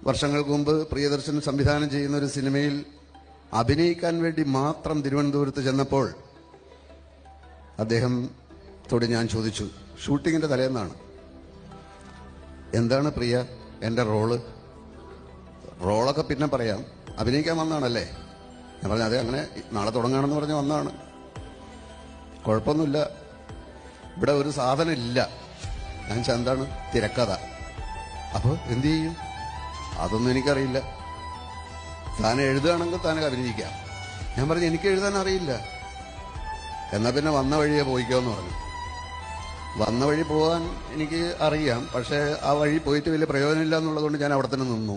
വർഷങ്ങൾക്ക് മുമ്പ് പ്രിയദർശൻ സംവിധാനം ചെയ്യുന്ന ഒരു സിനിമയിൽ അഭിനയിക്കാൻ വേണ്ടി മാത്രം തിരുവനന്തപുരത്ത് ചെന്നപ്പോൾ അദ്ദേഹത്തോട് ഞാൻ ചോദിച്ചു, ഷൂട്ടിങ്ങിന്റെ തലേന്നാണ്, എന്താണ് പ്രിയ എൻ്റെ റോളൊക്കെ പിന്നെ പറയാം, അഭിനയിക്കാൻ വന്നാണല്ലേ? ഞാൻ പറഞ്ഞു, അതെ, അങ്ങനെ നാളെ തുടങ്ങാണെന്ന് പറഞ്ഞ് വന്നാണ്. കുഴപ്പമൊന്നുമില്ല, ഇവിടെ ഒരു സാധനം ഇല്ല. ഞാൻ എന്താണ് തിരക്കഥ. അപ്പോൾ എന്തു ചെയ്യും? അതൊന്നും എനിക്കറിയില്ല. താൻ എഴുതുകയാണെങ്കിൽ താൻ അഭിനയിക്കാം. ഞാൻ പറഞ്ഞു, എനിക്ക് എഴുതാൻ അറിയില്ല. എന്നാൽ പിന്നെ വന്ന വഴിയെ പോയിക്കോന്ന് പറഞ്ഞു. വന്ന വഴി പോകാൻ എനിക്ക് അറിയാം, പക്ഷേ ആ വഴി പോയിട്ട് വലിയ പ്രയോജനമില്ല എന്നുള്ളതുകൊണ്ട് ഞാൻ അവിടെ തന്നെ നിന്നു.